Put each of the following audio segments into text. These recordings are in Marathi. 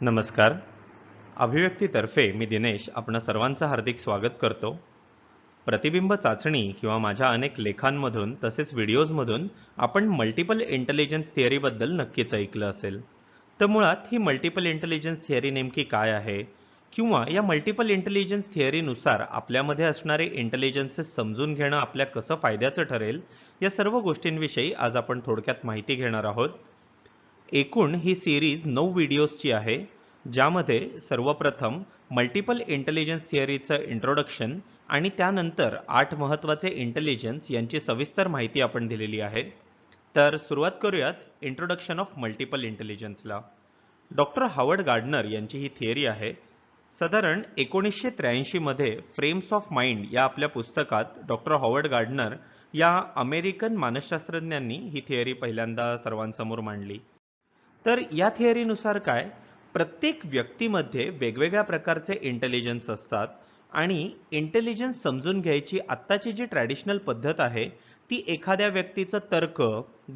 नमस्कार. अभिव्यक्तीतर्फे मी दिनेश आपणा सर्वांचं हार्दिक स्वागत करतो. प्रतिबिंब चाचणी किंवा माझ्या अनेक लेखांमधून तसेच व्हिडिओजमधून आपण मल्टिपल इंटेलिजन्स थिअरीबद्दल नक्कीच ऐकलं असेल. तर मुळात ही मल्टिपल इंटेलिजन्स थिअरी नेमकी काय आहे? किंवा या मल्टिपल इंटेलिजन्स थिअरीनुसार आपल्यामध्ये असणारे इंटेलिजन्सेस समजून घेणं आपल्या कसं फायद्याचं ठरेल, या सर्व गोष्टींविषयी आज आपण थोडक्यात माहिती घेणार आहोत. एकूण ही सिरीज 9 व्हिडिओजची आहे, ज्यामध्ये सर्वप्रथम मल्टिपल इंटेलिजन्स थिअरीचं इंट्रोडक्शन आणि त्यानंतर 8 महत्त्वाचे इंटेलिजन्स यांची सविस्तर माहिती आपण दिलेली आहे. तर सुरुवात करूयात इंट्रोडक्शन ऑफ मल्टिपल इंटेलिजन्सला. डॉक्टर हॉवर्ड गार्डनर यांची ही थिअरी आहे. साधारण 1983 मध्ये फ्रेम्स ऑफ माइंड या आपल्या पुस्तकात डॉक्टर हॉवर्ड गार्डनर या अमेरिकन मानसशास्त्रज्ञांनी ही थिअरी पहिल्यांदा सर्वांसमोर मांडली. तर या थिअरीनुसार काय, प्रत्येक व्यक्तीमध्ये वेगवेगळ्या प्रकारचे इंटेलिजन्स असतात आणि इंटेलिजन्स समजून घ्यायची आत्ताची जी ट्रॅडिशनल पद्धत आहे ती एखाद्या व्यक्तीचं तर्क,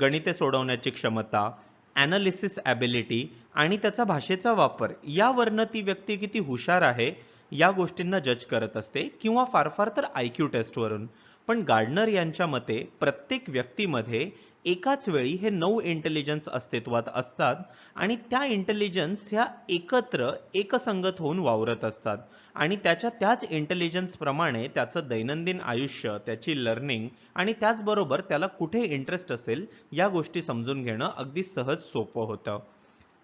गणिते सोडवण्याची क्षमता, ॲनालिसिस ॲबिलिटी आणि त्याचा भाषेचा वापर यावरनं ती व्यक्ती किती हुशार आहे या गोष्टींना जज करत असते, किंवा फार फार तर IQ टेस्टवरून. पण गार्डनर यांच्या मते प्रत्येक व्यक्तीमध्ये एकाच वेळी हे 9 इंटेलिजन्स अस्तित्वात असतात आणि त्या इंटेलिजन्स ह्या एकत्र एकसंगत होऊन वावरत असतात आणि त्याच इंटेलिजन्स प्रमाणे त्याचं दैनंदिन आयुष्य, त्याची लर्निंग आणि त्याचबरोबर त्याला कुठे इंटरेस्ट असेल या गोष्टी समजून घेणं अगदी सहज सोपं होतं.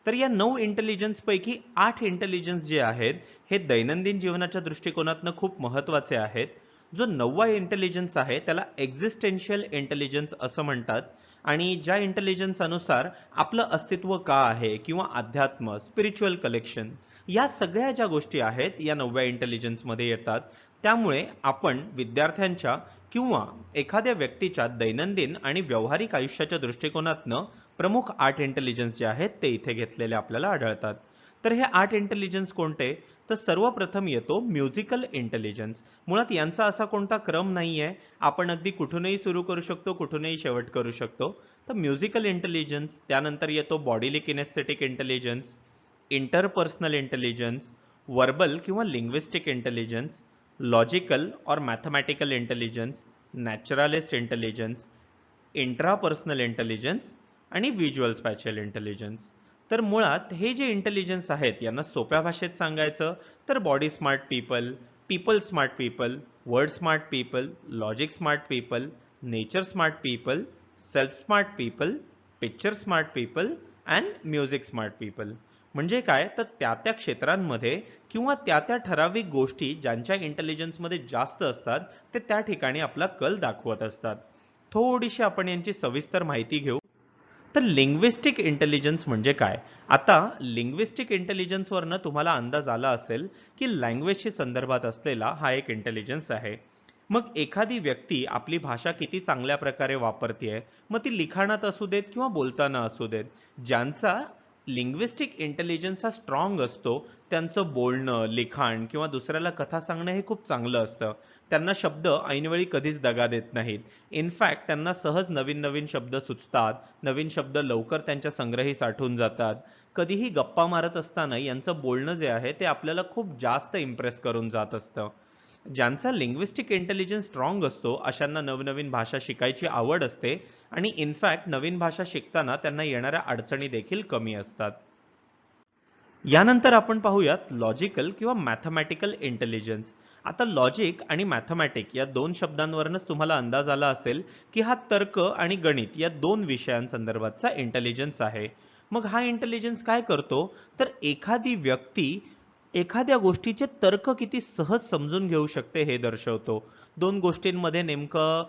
तर या 9 इंटेलिजन्स पैकी 8 इंटेलिजन्स जे आहेत हे दैनंदिन जीवनाच्या दृष्टिकोनातनं खूप महत्त्वाचे आहेत. जो 9वा इंटेलिजन्स आहे त्याला एक्झिस्टेन्शियल इंटेलिजन्स असं म्हणतात आणि ज्या इंटेलिजन्स अनुसार आपलं अस्तित्व का आहे किंवा अध्यात्म, स्पिरिच्युअल कलेक्शन या सगळ्या ज्या गोष्टी आहेत या 9व्या इंटेलिजन्समध्ये येतात. त्यामुळे आपण विद्यार्थ्यांच्या किंवा एखाद्या व्यक्तीच्या दैनंदिन आणि व्यावहारिक आयुष्याच्या दृष्टिकोनातनं प्रमुख 8 इंटेलिजन्स जे आहेत ते इथे घेतलेले आपल्याला आढळतात. तर हे 8 इंटेलिजन्स कोणते? तर सर्वप्रथम येतो म्युझिकल इंटेलिजन्स. मुळात यांचा असा कोणता क्रम नाहीये, आपण अगदी कुठूनही सुरू करू शकतो, कुठूनही शेवट करू शकतो. तर म्युझिकल इंटेलिजन्स, त्यानंतर येतो bodily kinaesthetic intelligence, interpersonal intelligence, verbal किंवा लिंग्विस्टिक इंटेलिजन्स, लॉजिकल और mathematical intelligence, naturalist intelligence, intrapersonal intelligence आणि व्हिज्युअल स्पॅशियल इंटेलिजन्स. तर मुळात हे जे इंटेलिजन्स आहेत यांना सोप्या भाषेत सांगायचं तर body smart people, people smart people, word smart people, logic smart people, nature smart people, self smart people, picture smart people and music smart people. म्हणजे काय, तर त्या क्षेत्रांमध्ये किंवा त्या ठराविक गोष्टी ज्यांच्या इंटेलिजन्समध्ये जास्त असतात ते त्या ठिकाणी आपला कल दाखवत असतात. थोडीशी आपण यांची सविस्तर माहिती घेऊ. तर लिंग्विस्टिक इंटेलिजन्स म्हणजे काय? आता लिंग्विस्टिक इंटेलिजन्सवरनं तुम्हाला अंदाज आला असेल की लँग्वेजशी संदर्भात असलेला हा एक इंटेलिजन्स आहे. मग एखादी व्यक्ती आपली भाषा किती चांगल्या प्रकारे वापरतेय, मग ती लिखाणात असू देत किंवा बोलताना असू देत, ज्यांचा लिंग्विस्टिक इंटेलिजन्स हा स्ट्रॉंग असतो त्यांचं बोलणं, लिखाण किंवा दुसऱ्याला कथा सांगणं हे खूप चांगलं असतं. त्यांना शब्द ऐनवेळी कधीच दगा देत नाहीत. इनफॅक्ट त्यांना सहज नवीन नवीन शब्द सुचतात, नवीन शब्द लवकर त्यांच्या संग्रही साठून जातात. कधीही गप्पा मारत असताना यांचं बोलणं जे आहे ते आपल्याला खूप जास्त इम्प्रेस करून जात असतं. ज्यांचा लिंग्विस्टिक इंटेलिजन्स स्ट्रॉंग असतो अशांना नवनवीन भाषा शिकायची आवड असते आणि इनफॅक्ट नवीन भाषा शिकताना त्यांना येणाऱ्या अडचणी देखील कमी असतात. यानंतर आपण पाहूयात लॉजिकल किंवा मॅथमॅटिकल इंटेलिजन्स. आता लॉजिक आणि मॅथमॅटिक या दोन शब्दांवरूनच तुम्हाला अंदाज आला असेल की हा तर्क आणि गणित या दोन विषयांसंदर्भातचा इंटेलिजन्स आहे. मग हा इंटेलिजन्स काय करतो, तर एखादी व्यक्ती एखाद्या गोष्टीचे तर्क किती सहज समजून घेऊ शकते हे दर्शवतो. दोन गोष्टींमध्ये नेमकं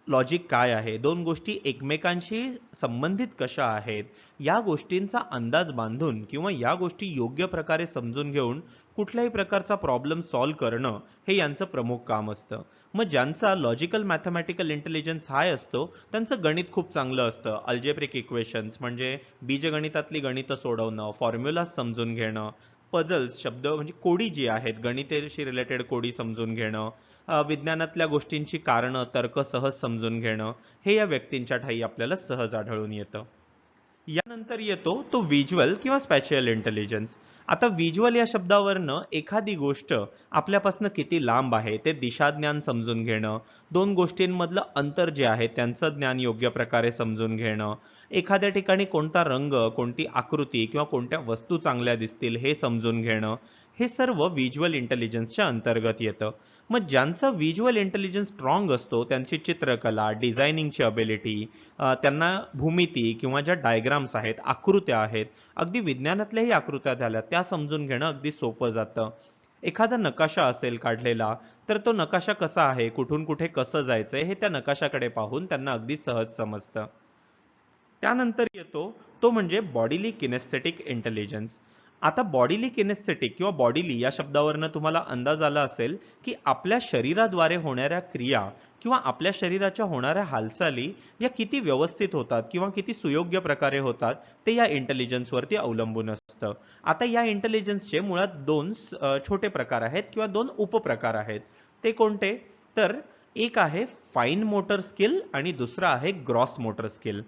लॉजिक काय आहे, दोन गोष्टी एकमेकांशी संबंधित कशा आहेत, या गोष्टींचा अंदाज बांधून किंवा या गोष्टी योग्य प्रकारे समजून घेऊन कुठल्याही प्रकारचा प्रॉब्लेम सॉल्व्ह करणं हे यांचं प्रमुख काम असतं. मग ज्यांचा लॉजिकल मॅथमॅटिकल इंटेलिजन्स हाय असतो त्यांचं गणित खूप चांगलं असतं. अल्जेब्रिक इक्वेशन्स म्हणजे बीजगणितातली गणितं सोडवणं, फॉर्म्युला समजून घेणं, पझल्स शब्द म्हणजे कोडी जी आहेत गणितेशी रिलेटेड कोडी समजून घेणं, विज्ञानातल्या गोष्टींची कारणं तर्क सहज समजून घेणं, हे या व्यक्तींच्या ठायी आपल्याला सहज आढळून येतं. यानंतर येतो तो व्हिज्युअल किंवा स्पॅशियल इंटेलिजन्स. आता व्हिज्युअल या शब्दावरनं एखादी गोष्ट आपल्यापासून किती लांब आहे ते दिशाज्ञान समजून घेणं, दोन गोष्टींमधलं अंतर जे आहे त्यांचं ज्ञान योग्य प्रकारे समजून घेणं, एखाद्या ठिकाणी कोणता रंग, कोणती आकृती किंवा कोणत्या वस्तू चांगल्या दिसतील हे समजून घेणं, हे सर्व व्हिज्युअल इंटेलिजन्सच्या अंतर्गत येतं. मग ज्यांचा व्हिज्युअल इंटेलिजन्स स्ट्रॉंग असतो त्यांची चित्रकला, डिझायनिंगची अबिलिटी, त्यांना भूमिती किंवा ज्या डायग्राम्स आहेत, आकृत्या आहेत, अगदी विज्ञानातल्याही आकृत्या झाल्या त्या समजून घेणं अगदी सोपं जातं. एखादा नकाशा असेल काढलेला, तर तो नकाशा कसा आहे, कुठून कुठे कसं जायचंय हे त्या नकाशाकडे पाहून त्यांना अगदी सहज समजतं. त्यानंतर येतो तो म्हणजे बॉडीली किनेस्थेटिक इंटेलिजन्स. आता बॉडीली किनेस्थेटिक किंवा बॉडीली या शब्दावरनं तुम्हाला अंदाज आला असेल की आपल्या शरीराद्वारे होणाऱ्या क्रिया किंवा आपल्या शरीराच्या होणाऱ्या हालचाली या किती व्यवस्थित होतात किंवा किती सुयोग्य प्रकारे होतात ते या इंटेलिजन्सवरती अवलंबून असतं. आता या इंटेलिजन्सचे मुळात दोन छोटे प्रकार आहेत किंवा दोन उपप्रकार आहेत. ते कोणते? तर एक आहे फाईन मोटर स्किल आणि दुसरा आहे gross motor skill.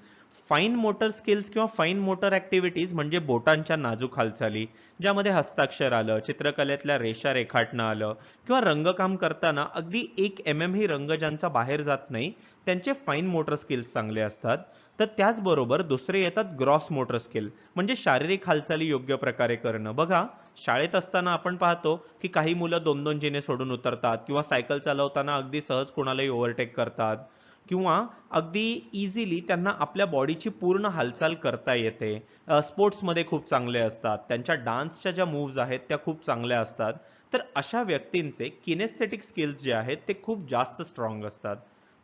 Fine motor skills किंवा फाईन मोटर ऍक्टिव्हिटीज म्हणजे बोटांच्या नाजूक हालचाली, ज्यामध्ये हस्ताक्षर आलं, चित्रकलेतल्या रेषा रेखाटणं आलं किंवा रंगकाम करताना अगदी 1 mm ही रंग ज्यांचा बाहेर जात नाही त्यांचे फाईन मोटर स्किल्स चांगले असतात. तर त्याचबरोबर दुसरे येतात ग्रॉस मोटर स्किल, म्हणजे शारीरिक हालचाली योग्य प्रकारे करणं. बघा, शाळेत असताना आपण पाहतो की काही मुलं 2-2 जिने सोडून उतरतात किंवा सायकल चालवताना अगदी सहज कुणालाही ओव्हरटेक करतात किंवा अगदी इझिली त्यांना आपल्या बॉडीची पूर्ण हालचाल करता येते. स्पोर्ट्समध्ये खूप चांगले असतात, त्यांच्या डान्सच्या ज्या मूव्ज आहेत त्या खूप चांगल्या असतात. तर अशा व्यक्तींचे किनेस्थेटिक स्किल्स जे आहेत ते खूप जास्त स्ट्रॉंग असतात.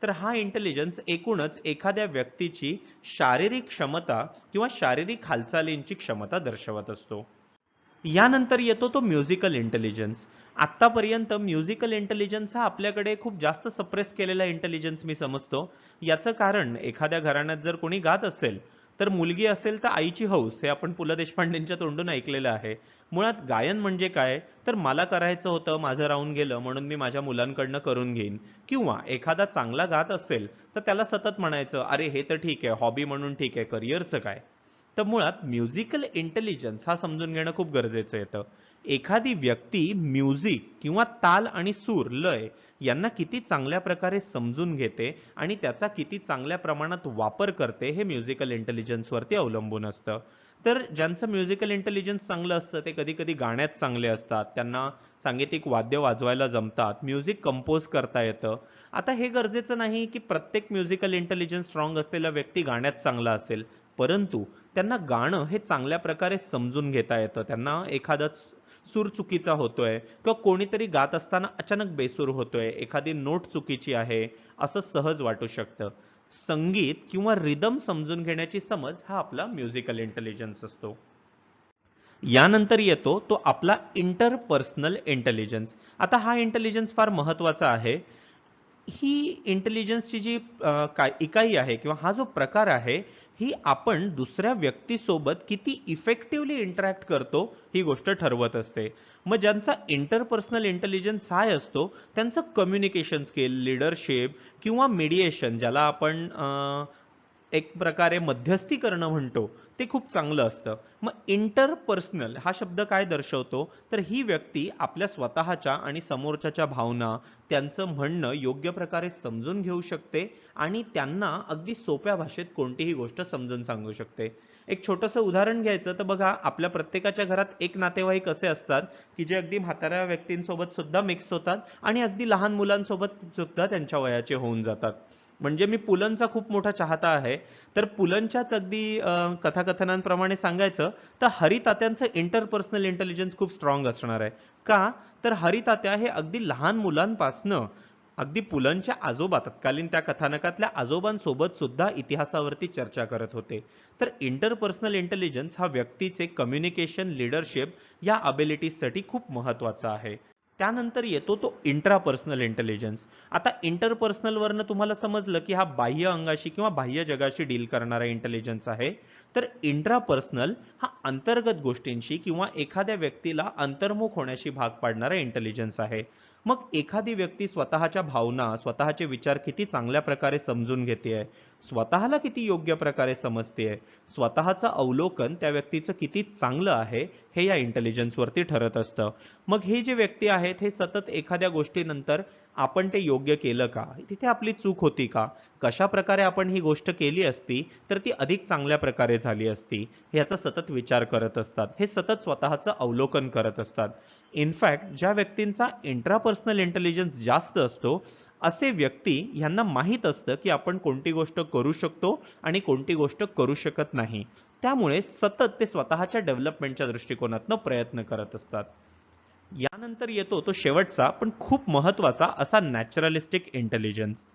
तर हा इंटेलिजन्स एकूणच एखाद्या व्यक्तीची शारीरिक क्षमता किंवा शारीरिक हालचालींची क्षमता दर्शवत असतो. यानंतर येतो तो म्युझिकल इंटेलिजन्स. आत्तापर्यंत म्युझिकल इंटेलिजन्स हा आपल्याकडे खूप जास्त सप्रेस केलेला इंटेलिजन्स मी समजतो. याचं कारण एखाद्या घराण्यात जर कोणी गात असेल, तर मुलगी असेल तर आईची हौस, हे आपण पु ल देशपांडेंच्या तोंडून ऐकलेलं आहे. मुळात गायन म्हणजे काय? तर मला करायचं होतं, माझं राहून गेलं म्हणून मी माझ्या मुलांकडनं करून घेईन. किंवा एखादा चांगला गात असेल तर त्याला सतत म्हणायचं, अरे हे तर ठीक आहे, हॉबी म्हणून ठीक आहे, करिअरचं काय? तर मुळात म्युझिकल इंटेलिजन्स हा समजून घेणं खूप गरजेचं येतं. एखादी व्यक्ती म्युझिक किंवा ताल आणि सूर, लय यांना किती चांगल्या प्रकारे समजून घेते आणि त्याचा किती चांगल्या प्रमाणात वापर करते हे म्युझिकल इंटेलिजन्सवरती अवलंबून असतं. तर ज्यांचं म्युझिकल इंटेलिजन्स चांगलं असतं ते कधी कधी गाण्यात चांगले असतात, त्यांना सांगीतिक वाद्य वाजवायला जमतात, म्युझिक कंपोज करता येतं. आता हे गरजेचं नाही की प्रत्येक म्युझिकल इंटेलिजन्स स्ट्रॉंग असलेला व्यक्ती गाण्यात चांगला असेल, परंतु त्यांना गाणं हे चांगल्या प्रकारे समजून घेता येतं. त्यांना एखादा सूर चुकीचा होतोय किंवा कोणीतरी गात असताना अचानक बेसूर होतोय, एखादी नोट चुकीची आहे, असं सहज वाटू शकतं. संगीत किंवा रिदम समजून घेण्याची समज हा आपला म्युझिकल इंटेलिजन्स असतो. यानंतर येतो तो आपला इंटरपर्सनल इंटेलिजन्स. आता हा इंटेलिजन्स फार महत्वाचा आहे. ही इंटेलिजन्सची जी काय इकाई आहे किंवा हा जो प्रकार आहे, ही आपण दुसऱ्या व्यक्तीसोबत किती इफेक्टिव्हली इंटरॅक्ट करतो ही गोष्ट ठरवत असते. मग ज्यांचा इंटरपर्सनल इंटेलिजन्स हाय असतो त्यांचं कम्युनिकेशन स्किल, लीडरशिप किंवा मीडिएशन, ज्याला आपण एक प्रकारे मध्यस्थी करणं म्हणतो, ते खूप चांगलं असतं. मग इंटरपर्सनल हा शब्द काय दर्शवतो? तर ही व्यक्ती आपल्या स्वतःच्या आणि समोरच्याच्या भावना, त्यांचं म्हणणं योग्य प्रकारे समजून घेऊ शकते आणि त्यांना अगदी सोप्या भाषेत कोणतीही गोष्ट समजून सांगू शकते. एक छोटंसं उदाहरण घ्यायचं तर बघा, आपल्या प्रत्येकाच्या घरात एक नातेवाईक असे असतात की जे अगदी म्हाताऱ्या व्यक्तींसोबत सुद्धा मिक्स होतात आणि अगदी लहान मुलांसोबत सुद्धा त्यांच्या वयाचे होऊन जातात. म्हणजे मी पुलंचा खूप मोठा चाहता आहे. तर पुलंच्याच अगदी कथाकथनांप्रमाणे सांगायचं तर हरितात्यांचं इंटरपर्सनल इंटेलिजन्स खूप स्ट्रॉंग असणार आहे. का? तर हरितात्या हे अगदी लहान मुलांपासनं अगदी पुलंच्या आजोबा, तत्कालीन त्या कथानकातल्या आजोबांसोबत सुद्धा इतिहासावरती चर्चा करत होते. तर इंटरपर्सनल इंटेलिजन्स हा व्यक्तीचे कम्युनिकेशन, लीडरशिप या अबिलिटीजसाठी खूप महत्वाचा आहे. त्यानंतर येतो तो इंट्रापर्सनल इंटेलिजन्स. आता इंटरपर्सनल वरनं तुम्हाला समजलं की हा बाह्य अंगाशी किंवा बाह्य जगाशी डील करणारा इंटेलिजन्स आहे. तर इंट्रापर्सनल हा अंतर्गत गोष्टींशी किंवा एखाद्या व्यक्तीला अंतर्मुख होण्याशी भाग पाडणारा इंटेलिजन्स आहे. मग एखादी व्यक्ती स्वतःच्या भावना, स्वतःचे विचार किती चांगल्या प्रकारे समजून घेते, स्वतःला किती योग्य प्रकारे समजते, स्वतःचं अवलोकन त्या व्यक्तीचं किती चांगलं आहे हे या इंटेलिजन्सवरती ठरत असतं. मग हे जे व्यक्ती आहेत हे सतत एखाद्या गोष्टीनंतर आपण ते योग्य केलं का, तिथे आपली चूक होती का, कशा प्रकारे आपण ही गोष्ट केली असती तर ती अधिक चांगल्या प्रकारे झाली असती, ह्याचा सतत विचार करत असतात. हे सतत स्वतःचं अवलोकन करत असतात. इनफॅक्ट ज्या व्यक्तींचा इंट्रापर्सनल इंटेलिजन्स जास्त असतो असे व्यक्ती ह्यांना माहीत असतं की आपण कोणती गोष्ट करू शकतो आणि कोणती गोष्ट करू शकत नाही. त्यामुळे सतत ते स्वतःच्या डेव्हलपमेंटच्या दृष्टिकोनातून प्रयत्न करत असतात. यानंतर येतो तो शेवटचा पण खूप महत्वाचा असा नॅचरलिस्टिक इंटेलिजन्स.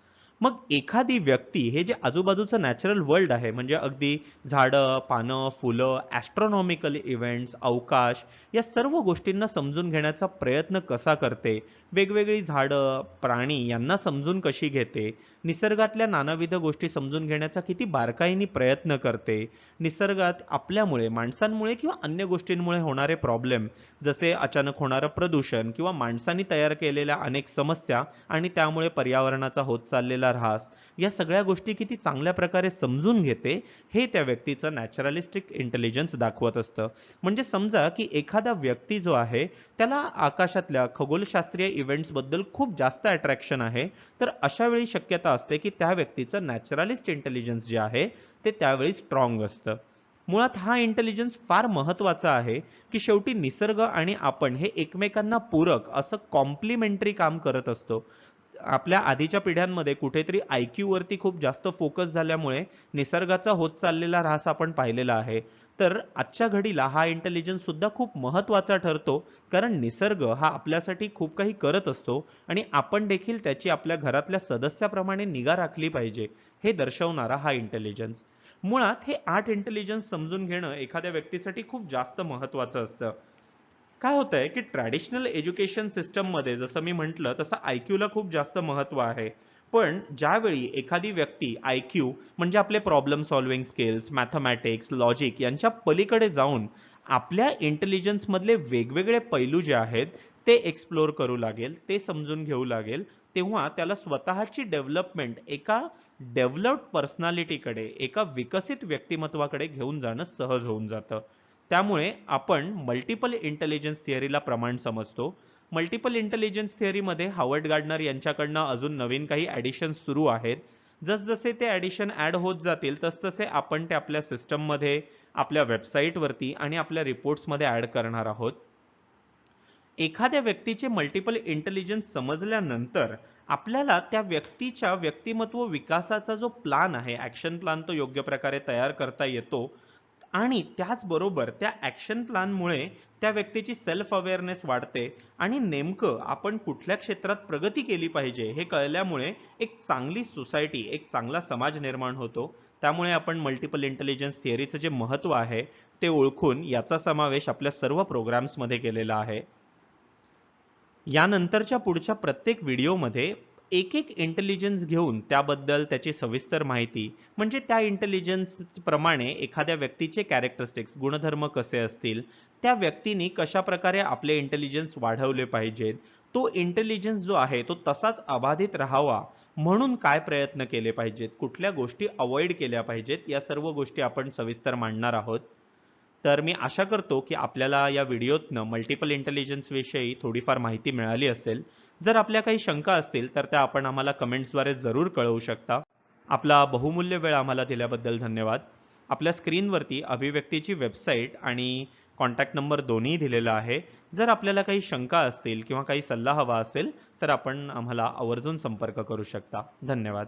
मग एखादी व्यक्ती हे जे आजूबाजूचं नॅचरल वर्ल्ड आहे, म्हणजे अगदी झाडं, पानं, फुलं, ॲस्ट्रॉनॉमिकल इव्हेंट्स, अवकाश, या सर्व गोष्टींना समजून घेण्याचा प्रयत्न कसा करते, वेगवेगळी झाडं, प्राणी यांना समजून कशी घेते, निसर्गातल्या नानाविध गोष्टी समजून घेण्याचा किती बारकाईने प्रयत्न करते, निसर्गात आपल्यामुळे, माणसांमुळे किंवा अन्य गोष्टींमुळे होणारे प्रॉब्लेम, जसे अचानक होणारं प्रदूषण किंवा माणसांनी तयार केलेल्या अनेक समस्या आणि त्यामुळे पर्यावरणाचा होत चाललेला ऱ्हास, या सगळ्या गोष्टी किती चांगल्या प्रकारे समजून घेते हे त्या व्यक्तीचं नॅचरलिस्टिक इंटेलिजन्स दाखवत असतं. म्हणजे समजा की एखादा व्यक्ती जो आहे त्याला आकाशातल्या खगोलशास्त्रीय इव्हेंट्स बद्दल खूप जास्त अट्रॅक्शन आहे, तर अशा वेळी शक्यता असते की त्या व्यक्तीचं नॅचरलिस्ट इंटेलिजन्स जे आहे ते त्यावेळी स्ट्रॉंग असतं. मुळात हा इंटेलिजन्स फार महत्वाचा आहे की शेवटी निसर्ग आणि आपण हे एकमेकांना पूरक असं कॉम्प्लिमेंटरी काम करत असतो. आपल्या आधीच्या पिढ्यांमध्ये कुठेतरी IQ वरती खूप जास्त फोकस झाल्यामुळे निसर्गाचा होत चाललेला ऱ्हास आपण पाहिलेला आहे. तर आजच्या घडीला हा इंटेलिजन्स सुद्धा खूप महत्वाचा ठरतो, कारण निसर्ग हा आपल्यासाठी खूप काही करत असतो आणि आपण देखील त्याची आपल्या घरातल्या सदस्याप्रमाणे निगा राखली पाहिजे, हे दर्शवणारा हा इंटेलिजन्स. मुळात हे 8 इंटेलिजन्स समजून घेणं एखाद्या व्यक्तीसाठी खूप जास्त महत्वाचं असतं. काय होतंय की ट्रॅडिशनल एज्युकेशन सिस्टम मध्ये जसं मी म्हटलं तसं IQ ला खूप जास्त महत्व आहे. पण ज्यावेळी एखादी व्यक्ती IQ म्हणजे आपले problem solving skills, mathematics, logic यांच्या पलीकडे जाऊन आपल्या इंटेलिजन्स मधले वेगवेगळे पैलू जे आहेत ते एक्सप्लोर करू लागेल, ते समजून घेऊ लागेल, तेव्हा त्याला स्वतःची डेव्हलपमेंट एका डेव्हलप्ड पर्सनॅलिटीकडे, एका विकसित व्यक्तिमत्वाकडे घेऊन जाणं सहज होऊन जातं. त्यामुळे आपण मल्टिपल इंटेलिजन्स थिअरीला प्रमाण समजतो. मल्टिपल इंटेलिजन्स थिअरीमध्ये हार्वर्ड गार्डनर यांच्याकडनं अजून नवीन काही ॲडिशन्स सुरू आहेत. जसजसे ते ॲडिशन ॲड होत जातील तसतसे आपण ते आपल्या सिस्टममध्ये, आपल्या वेबसाईटवरती आणि आपल्या रिपोर्ट्समध्ये ॲड करणार आहोत. एखाद्या व्यक्तीचे मल्टिपल इंटेलिजन्स समजल्यानंतर आपल्याला त्या व्यक्तीच्या व्यक्तिमत्व विकासाचा जो प्लान आहे, ॲक्शन प्लान, तो योग्य प्रकारे तयार करता येतो. आणि त्याचबरोबर त्या ॲक्शन प्लॅनमुळे त्या व्यक्तीची सेल्फ अवेअरनेस वाढते आणि नेमकं आपण कुठल्या क्षेत्रात प्रगती केली पाहिजे हे कळल्यामुळे एक चांगली सोसायटी, एक चांगला समाज निर्माण होतो. त्यामुळे आपण मल्टिपल इंटेलिजन्स थिअरीचं जे महत्त्व आहे ते ओळखून याचा समावेश आपल्या सर्व प्रोग्राम्समध्ये केलेला आहे. यानंतरच्या पुढच्या प्रत्येक व्हिडिओमध्ये एक एक इंटेलिजन्स घेऊन त्याबद्दल त्याची सविस्तर माहिती, म्हणजे त्या इंटेलिजन्स प्रमाणे एखाद्या व्यक्तीचे कॅरेक्टरिस्टिक्स, गुणधर्म कसे असतील, त्या व्यक्तीने कशा प्रकारे आपले इंटेलिजन्स वाढवले पाहिजेत, तो इंटेलिजन्स जो आहे तो तसाच अबाधित राहावा म्हणून काय प्रयत्न केले पाहिजेत, कुठल्या गोष्टी अवॉइड केल्या पाहिजेत, या सर्व गोष्टी आपण सविस्तर मांडणार आहोत. तर मी आशा करतो की आपल्याला या व्हिडिओतनं मल्टिपल इंटेलिजन्स विषयी थोडीफार माहिती मिळाली असेल. जर आपल्या काही शंका असतील तर त्या आपण आम्हाला कमेंट्सद्वारे जरूर कळवू शकता. आपला बहुमूल्य वेळ आम्हाला दिल्याबद्दल धन्यवाद. आपल्या स्क्रीनवरती अभिव्यक्तीची वेबसाईट आणि कॉन्टॅक्ट नंबर दोन्ही दिलेला आहे. जर आपल्याला काही शंका असतील किंवा काही सल्ला हवा असेल तर आपण आम्हाला आवर्जून संपर्क करू शकता. धन्यवाद.